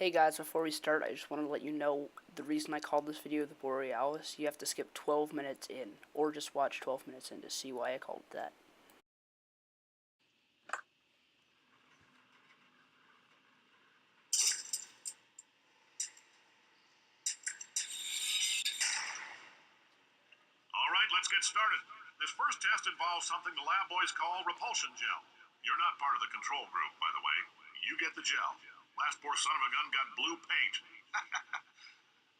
Hey guys, before we start, I just wanted to let you know the reason I called this video the Borealis. You have to skip 12 minutes in, or just watch 12 minutes in to see why I called it that. Alright, let's get started. This first test involves something the lab boys call repulsion gel. You're not part of the control group, by the way. You get the gel. Last poor son of a gun got blue paint.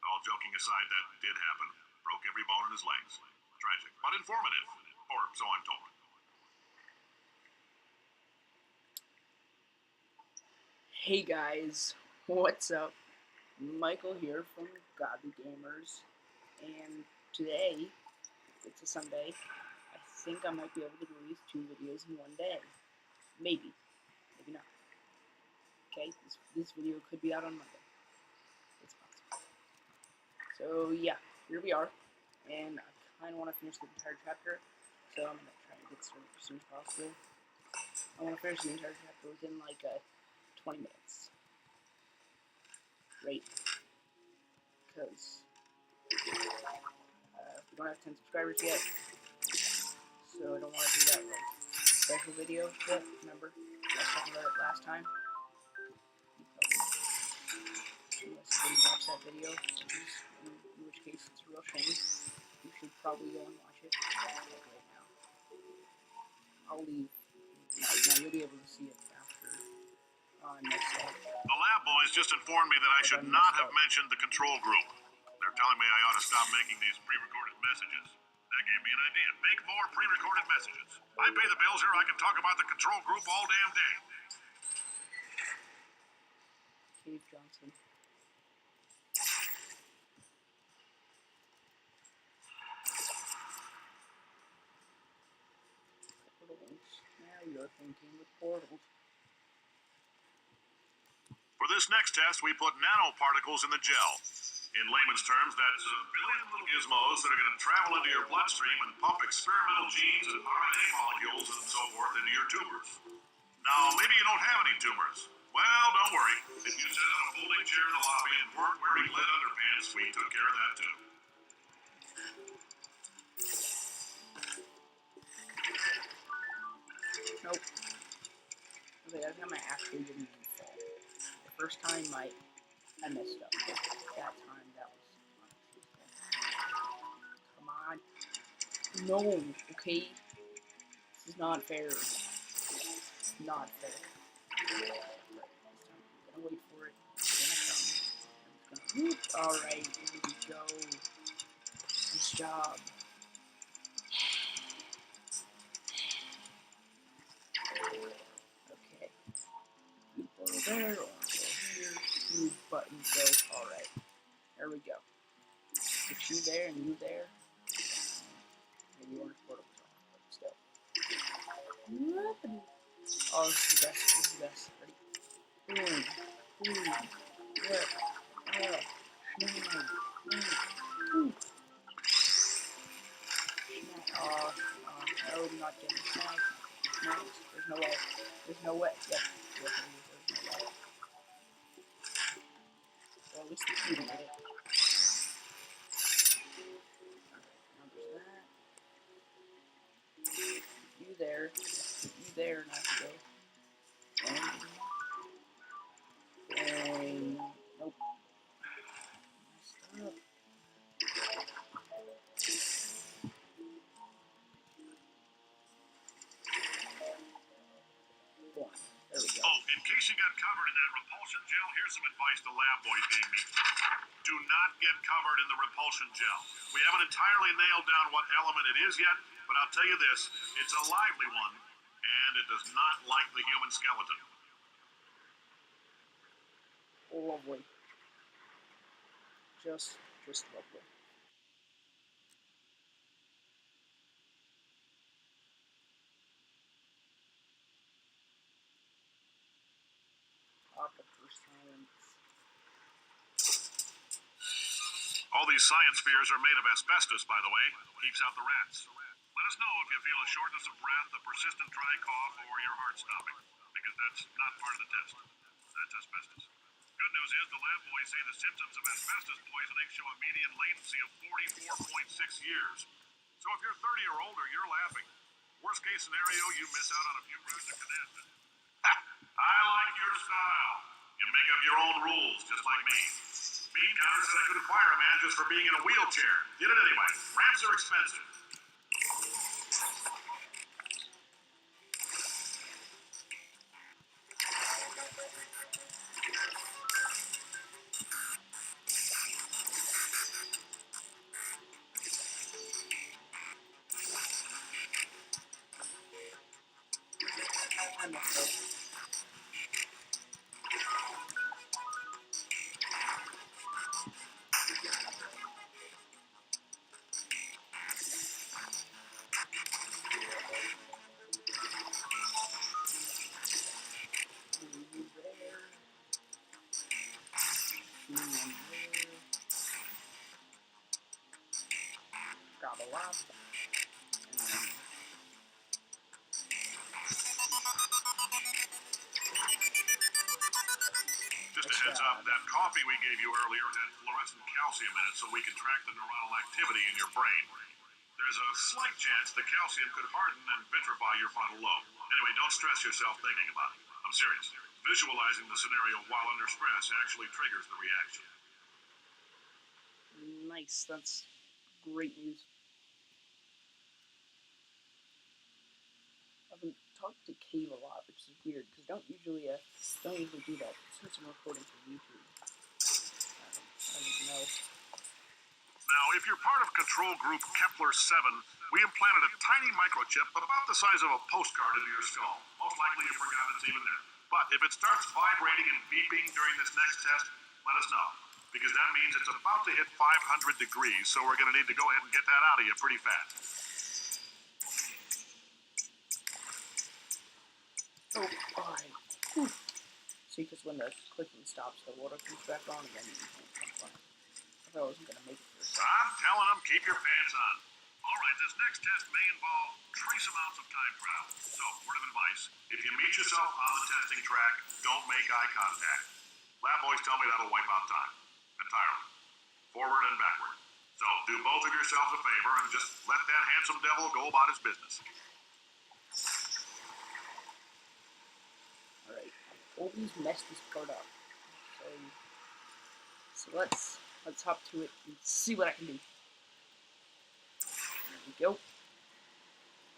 All joking aside, that did happen. Broke every bone in his legs. Tragic, but informative. Or so I'm told. Hey guys, what's up? Michael here from Godly Gamers, and today, it's a Sunday. I think I might be able to release 2 videos in one day. Maybe. Maybe not. Okay, this video could be out on Monday. It's possible. So yeah, here we are, and I kind of want to finish the entire chapter, so I'm going to try and get started as soon as possible. I want to finish the entire chapter within like 20 minutes. Right? Because we don't have 10 subscribers yet, so I don't want to do that like special video yet. Remember, I was talking about it last time. Unless you didn't watch that video, in which case it's a real shame. You should probably go and watch it like right now. I'll leave. Now you'll be able to see it after next time. The lab boys just informed me that I should not have mentioned the control group. They're telling me I ought to stop making these pre-recorded messages. That gave me an idea. Make more pre-recorded messages. I pay the bills here. I can talk about the control group all damn day. Cave Johnson. Now you're thinking with portals. For this next test, we put nanoparticles in the gel. In layman's terms, that's a billion little gizmos that are going to travel into your bloodstream and pump experimental genes and RNA molecules and so forth into your tumors. Now, maybe you don't have any tumors. Well, don't worry. If you sat on a folding chair in the lobby and weren't wearing lead underpants, we took care of that too. Nope. Okay, that time I actually didn't even fall. The first time I messed up. That time that was come on. No, okay? This is not fair. Not fair. Right, I'm gonna wait for it. It's gonna come. Alright, here we go. Nice job. Okay. You go there, or go here. Move buttons go. Alright. There we go. Put you there and you there. Maybe orange portal was off, but still. Oh, this is the best. This is the best. Ready? Boom. Boom. Whip. Snag. Boom. Oh, no, not getting snagged. Snags. There's no way. There's no way. Yep. There's no way. Well, at least the shooting did it. You there, not to go. And nope. Messed up. There we go. Oh, in case you got covered in that repulsion gel, here's some advice the lab boys gave me. Do not get covered in the repulsion gel. We haven't entirely nailed down what element it is yet, but I'll tell you this, it's a lively one, and it does not like the human skeleton. Lovely. Just lovely. Optical science. All these science spheres are made of asbestos, by the way. Keeps out the rats. Let us know if you feel a shortness of breath, a persistent dry cough, or your heart stopping, because that's not part of the test. That's asbestos. Good news is the lab boys say the symptoms of asbestos poisoning show a median latency of 44.6 years. So if you're 30 or older, you're laughing. Worst case scenario, you miss out on a few rounds of canasta. I like your style. You make up your own rules, just like me. Bean counter said I couldn't fire a man just for being in a wheelchair. Did it anyway. Ramps are expensive. I messed up. Gobble up. And then Just a heads up, that coffee we gave you earlier had fluorescent calcium in it so we can track the neuronal activity in your brain. There's a slight chance the calcium could harden and vitrify your frontal lobe. Anyway, don't stress yourself thinking about it. I'm serious. Visualizing the scenario while under stress actually triggers the reaction. nice. That's great news. I've been talking to Cave a lot, which is weird because don't usually do that since I'm recording for YouTube. I don't even know. Now, if you're part of control group Kepler 7, we implanted a tiny microchip about the size of a postcard into your skull. Most likely you forgot it's even there. But if it starts vibrating and beeping during this next test, let us know. Because that means it's about to hit 500 degrees, so we're going to need to go ahead and get that out of you pretty fast. Oh, alright. Whew. See, because when the clicking stops, the water comes back on, and then you can't come on. I thought I wasn't going to make it for a second. I'm telling them, keep your pants on. All right, this next test may involve trace amounts of time travel. So, word of advice, if you meet yourself on the testing track, don't make eye contact. Lab boys tell me that'll wipe out time. Entirely. Forward and backward. So, do both of yourselves a favor and just let that handsome devil go about his business. Alright, I always mess this part up. So let's hop to it and see what I can do. There we go.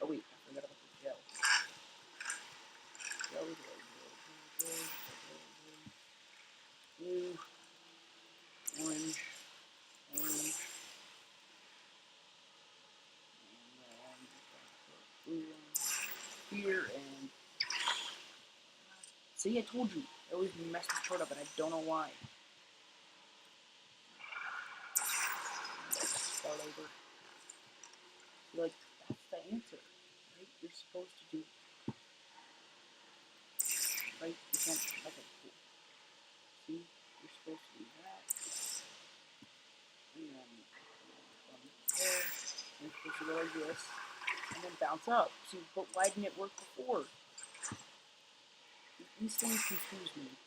Oh wait, I forgot about the gel. Blue, orange, and then blue here, and see, I told you, I always mess this chart up, and I don't know why. Let's start over. See, like, that's the answer, right? You're supposed to do, right? You can't, okay, cool. See, you're supposed to do that, and then there, and you're supposed to go like this, and then bounce up. See, but why didn't it work before? These things confuse me. If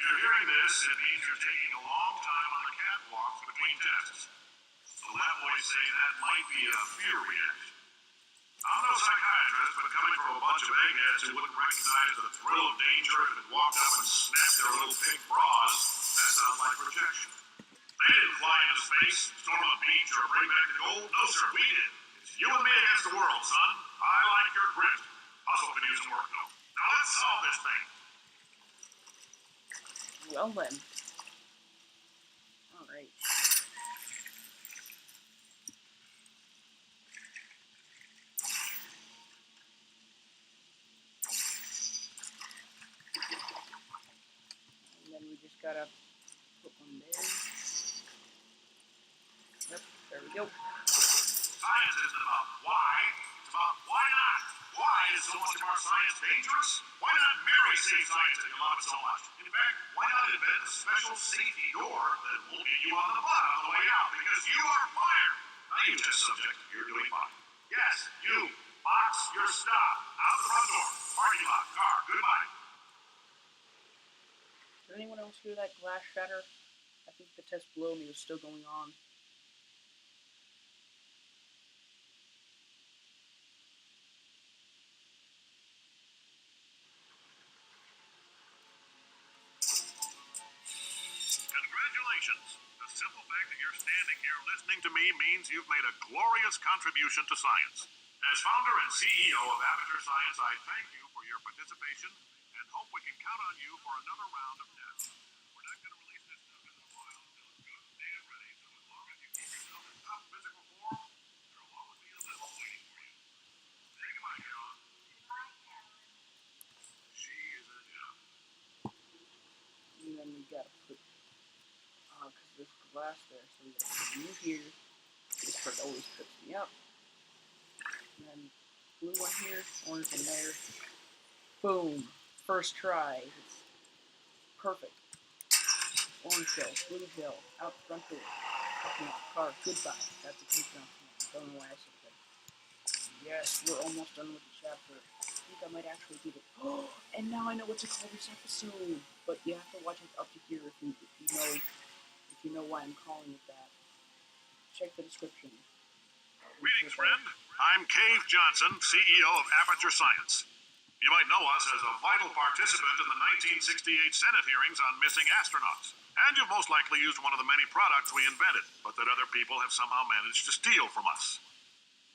you're hearing this, it means you're taking a long time on the catwalk between tests. The lab boys say that might be a fear reaction. I'm no psychiatrist, but coming from a bunch of eggheads who wouldn't recognize the thrill of danger if it walked up and snapped their little pink bras, that sounds like projection. They didn't fly into space, storm a beach, or bring back the gold. No, sir, we did. It's you and me against the world, son. I like your grit. Puzzle could use some work, though. Now let's solve this thing. Well then. Alright. And then we just gotta put one there. Yep, there we go. Science isn't about why, it's about why not. Why is so much of our science dangerous? Why not Mary save science if you love it so much? In fact, why not invent a special safety door that won't get you on the butt on the way out? Because you are fired. Now you test subject, you're doing fine. Yes, you. Box your stop. Out the front door. Parking lot. Car. Goodbye. Did anyone else hear that glass shatter? I think the test below me was still going on. Congratulations! The simple fact that you're standing here listening to me means you've made a glorious contribution to science. As founder and CEO of Aperture Science, I thank you for your participation and hope we can count on you for another round of tests. We're not going to release this stuff into the wild until it's good and damn ready, so as long as you keep yourself in top physical form, there'll always be a little waiting for you. Say goodbye, Carolyn. She is a gem. And then we gotta put, because there's glass there, so we gotta put blue here. This part always trips me up. And then blue one here, orange one there. Boom! First try. It's perfect. Orange shell, blue shell, out front door. Car, goodbye. That's a good jump. Don't know why I said that. Yes, we're almost done with the chapter. I think I might actually get it. Oh, and now I know what to call this episode. But you have to watch it up to here if you know why I'm calling it that. Check the description. Greetings, friend. I'm Cave Johnson, CEO of Aperture Science. You might know us as a vital participant in the 1968 Senate hearings on missing astronauts. And you've most likely used one of the many products we invented, but that other people have somehow managed to steal from us.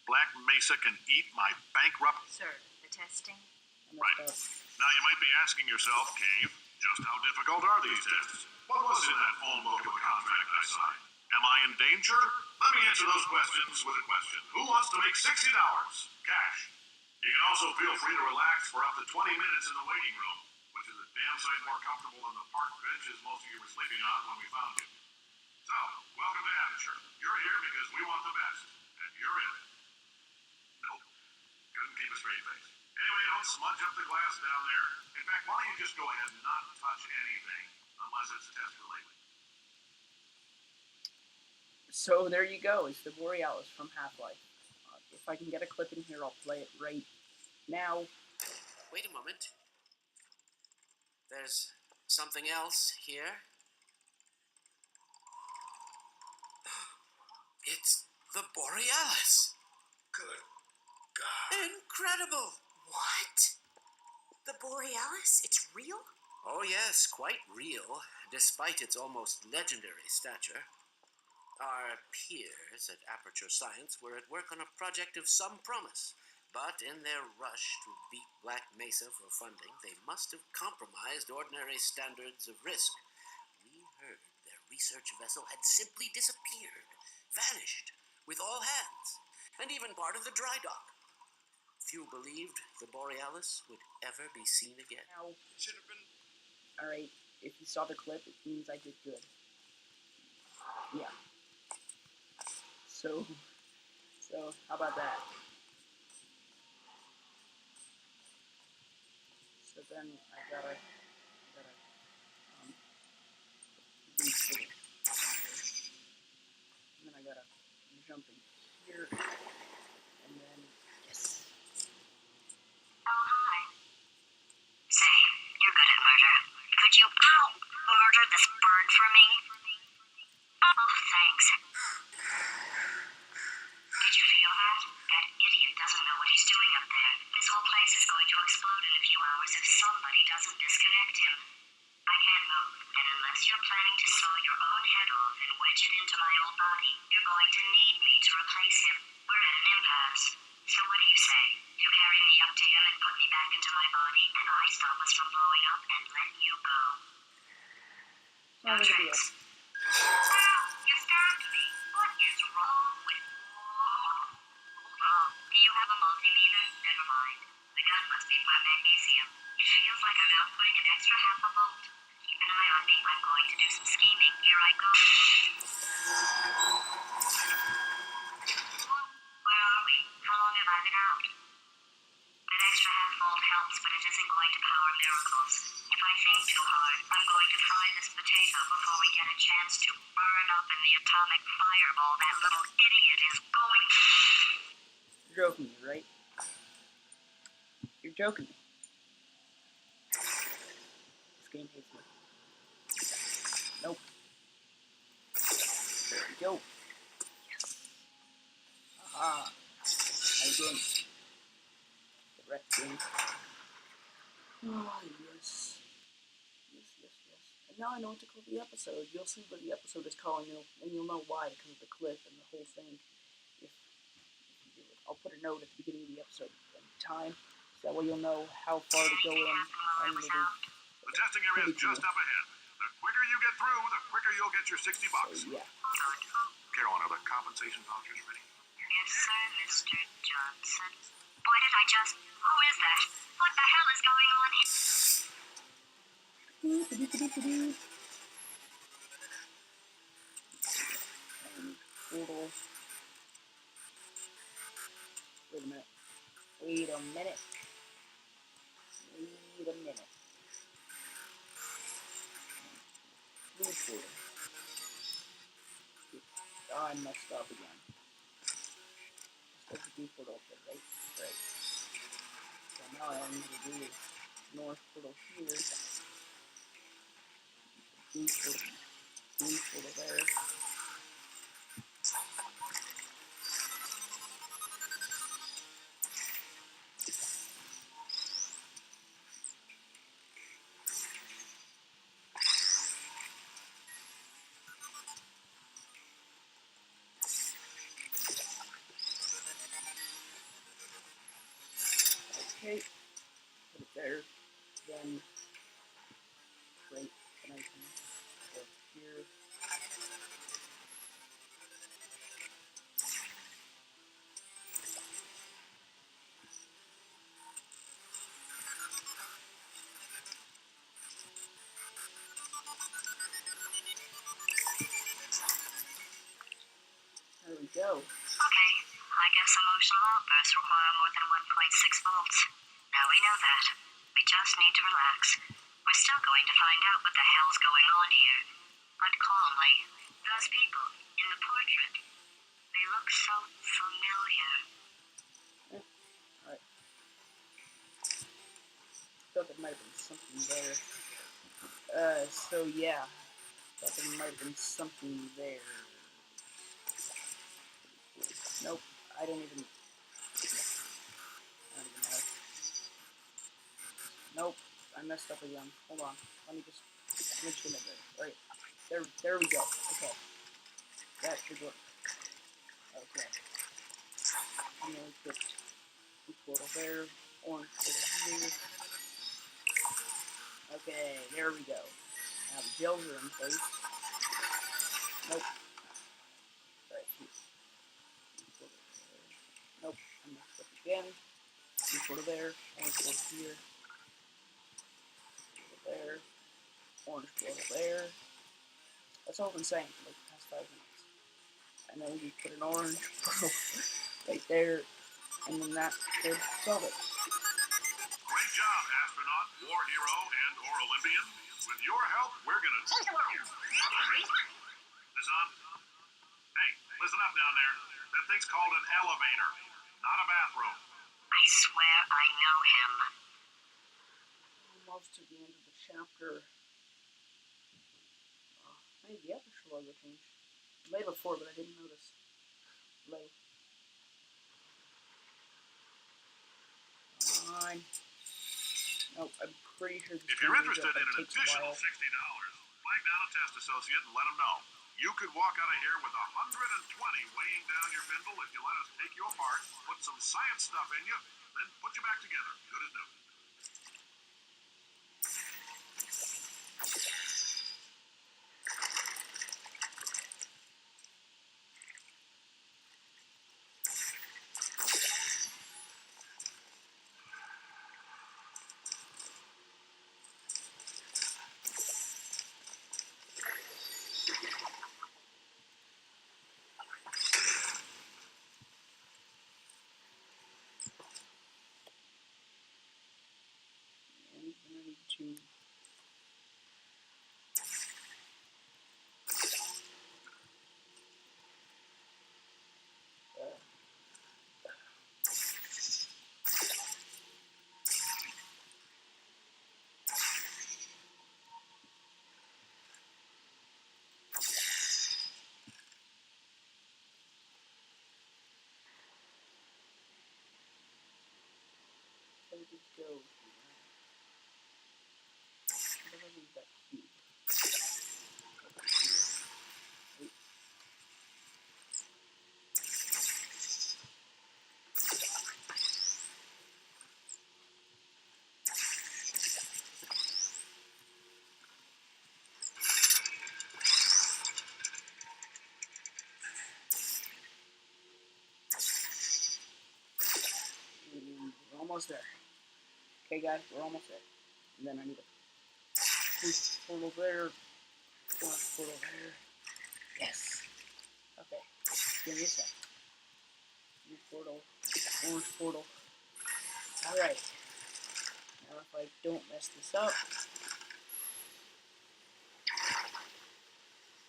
Black Mesa can eat my bankrupt... Sir, the testing? Right. Now you might be asking yourself, Cave, just how difficult are these tests? What was in that phone book of a contract I signed? Am I in danger? Let me answer those questions with a question. Who wants to make $60? Cash. You can also feel free to relax for up to 20 minutes in the waiting room, which is a damn sight more comfortable than the park benches most of you were sleeping on when we found you. So, welcome to Aperture. You're here because we want the best, and you're in it. Nope. Couldn't keep a straight face. Anyway, don't smudge up the glass down there. In fact, why don't you just go ahead and not touch anything, unless it's test related. So there you go. It's the Borealis from Half-Life. If I can get a clip in here, I'll play it right now. Wait a moment. There's something else here. It's the Borealis. Good God. Incredible. What? The Borealis? It's real? Oh yes, quite real, despite its almost legendary stature. Our peers at Aperture Science were at work on a project of some promise, but in their rush to beat Black Mesa for funding, they must have compromised ordinary standards of risk. We heard their research vessel had simply disappeared, vanished, with all hands, and even part of the dry dock. Few believed the Borealis would ever be seen again. Now, Should have been. alright, if you saw the clip, it means I did good. Yeah. So how about that? So then I gotta refill it. And then I gotta jump in here, and then yes. Oh, hi. Say, you're good at murder. Could you, murder this bird for me? Oh, thanks. Did you feel that? That idiot doesn't know what he's doing up there. This whole place is going to explode in a few hours if somebody doesn't disconnect him. I can't move, and unless you're planning to saw your own head off and wedge it into my old body, you're going to need me to replace him. We're at an impasse. So what do you say? You carry me up to him and put me back into my body, and I stop us from blowing up and let you go. Sounds like a deal. Well, you stabbed me. What is wrong with you? Oh, do you have a multimeter? Never mind. The gun must be my magnesium. It feels like I'm outputting an extra half a volt. Keep an eye on me. I'm going to do some scheming. Here I go. Where are we? How long have I been out? That extra half volt helps, but it isn't going to power miracles. If I think too hard, I'm going to fry this potato before we get a chance to burn up in the atomic fireball that little idiot is going. You're joking me, right? You're joking me. This game hates me. Go. Aha. I win. Directing. Oh, yes. Yes. And now I know what to call the episode. You'll see what the episode is calling, and you'll know why, because of the clip and the whole thing. If you do it. I'll put a note at the beginning of the episode and time, so that way you'll know how far to go in. The testing area is just up ahead. The quicker you get through, the quicker you'll get your $60. So, yeah. Carolyn, are the compensation vouchers ready? Yes, sir, Mr. Johnson. Why did I just... Who is that? What the hell is going on here? Portal. Wait a minute. Wait a minute. Blue portal. Oh, I messed up again. Let's go to blue portal up there, right? Right. So now all I need to do is north portal here. Blue portal there. Okay, put it there, then create an item go here. There we go. Okay, I guess emotional outbursts require more than 1.6 volts. Now we know that. We just need to relax. We're still going to find out what the hell's going on here. But calmly, those people in the portrait, they look so familiar. Alright. Thought there might have been something there. So yeah. Thought there might have been something there. Nope, I don't even know. Nope, I messed up again. Hold on. Let me just mention it there. Right. There we go. Okay. That should work. Okay. And then we put blue portal there, orange portal here. Okay, there we go. Now the gels are in place. Nope. Right here. Nope. I messed up again. Blue portal there, orange portal here. There. Orange portal there. That's all I've been saying for like the past 5 minutes. And then we put an orange portal right there, and then that should solve it. Great job, astronaut, war hero, and/or Olympian. With your help, we're gonna... This on? Hey, listen up down there. That thing's called an elevator, not a bathroom. I swear I know him. Almost to the end of the chapter. Maybe the aperture logo changed. It may before, but I didn't notice. Low. Fine. Nope, I'm pretty sure this If you're interested in an additional $60, flag down a test associate and let them know. You could walk out of here with 120 weighing down your bindle if you let us take you apart, put some science stuff in you, then put you back together. Good as new. did it go? Where did I leave that cube? Wait. We're almost there. Okay, guys, we're almost there. And then I need to push portal there. Portal there. Yes. Okay. Give me a sec. New portal. Orange portal. Alright. Now if I don't mess this up.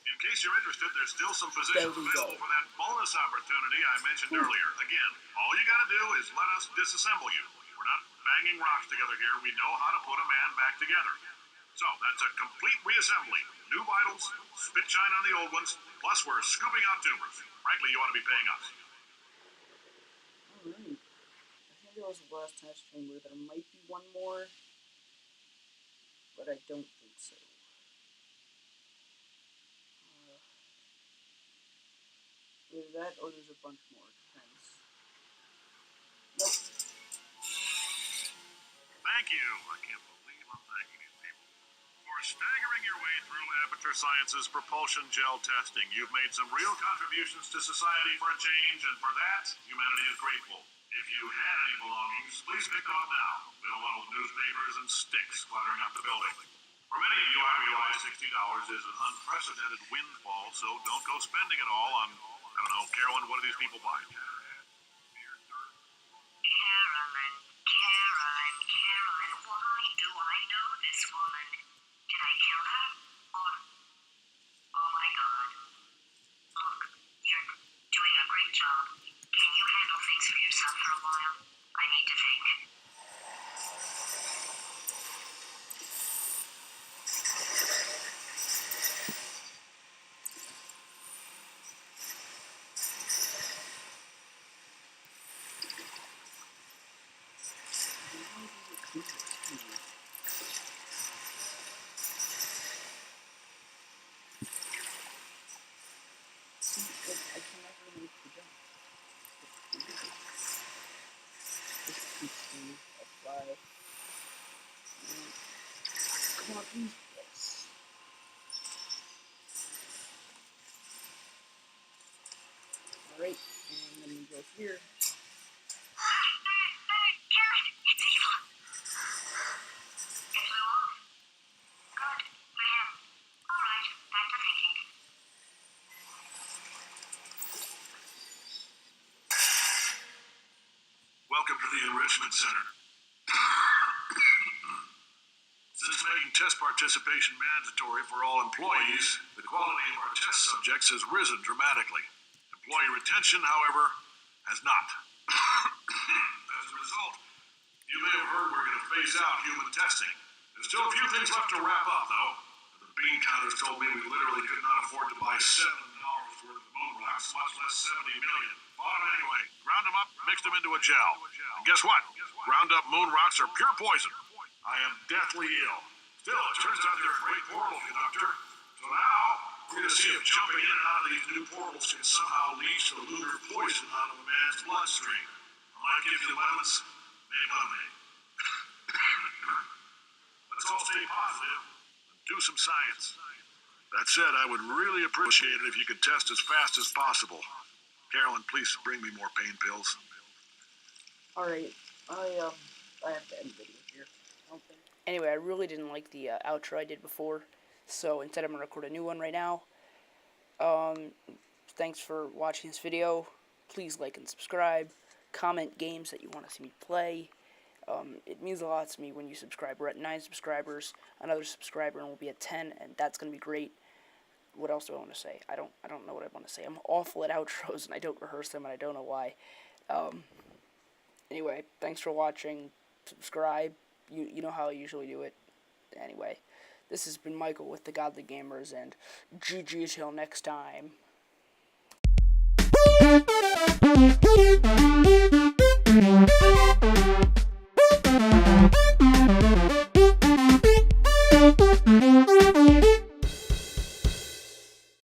In case you're interested, there's still some positions available for that bonus opportunity I mentioned earlier. Again, all you gotta do is let us disassemble you. We're not banging rocks together here. We know how to put a man back together. So, that's a complete reassembly. New vitals, spit shine on the old ones, plus we're scooping out tumors. Frankly, you ought to be paying us. Alright. I think that was the last test chamber. There might be one more. But I don't think so. Either that or there's a bunch more. Depends. Nope. Thank you. I can't believe I'm thanking these people. For staggering your way through Aperture Science's propulsion gel testing, you've made some real contributions to society for a change, and for that, humanity is grateful. If you had any belongings, please pick them up now. We don't want old newspapers and sticks cluttering up the building. For many of you, I realize $60 is an unprecedented windfall, so don't go spending it all on, I don't know, Carolyn, what do these people buy? Carolyn, why do I know this woman? Did I kill her? Or... Oh my God. Look, you're doing a great job. Can you handle things for yourself for a while? I need to think. I cannot really make the jump. This keeps me alive. Come on, please. Yes. Alright, and then we go here. Welcome to the Enrichment Center. Since making test participation mandatory for all employees, the quality of our test subjects has risen dramatically. Employee retention, however, has not. As a result, you may have heard we're going to phase out human testing. There's still a few things left to wrap up, though. The bean counters told me we literally could not afford to buy $7 worth of moon rocks, much less 70 million. Bought them anyway. Ground them up, mixed them into a gel. And guess what? Ground up moon rocks are pure poison. I am deathly ill. Still, it turns out they're a great portal conductor. So now, we're going to see if jumping in and out of these new portals can somehow leach the lunar poison out of a man's bloodstream. I might give you lemons, make lemonade. Let's all stay positive and do some science. That said, I would really appreciate it if you could test as fast as possible. Carolyn, please bring me more pain pills. Alright, I have to end the video here. I don't think. Anyway, I really didn't like the outro I did before, so instead I'm going to record a new one right now. Thanks for watching this video. Please like and subscribe. Comment games that you want to see me play. It means a lot to me when you subscribe. We're at 9 subscribers. Another subscriber and we'll be at 10, and that's going to be great. What else do I want to say? I don't know what I want to say. I'm awful at outros, and I don't rehearse them, and I don't know why. Anyway, thanks for watching. Subscribe. You know how I usually do it. Anyway, this has been Michael with the Godly Gamers, and GG till next time.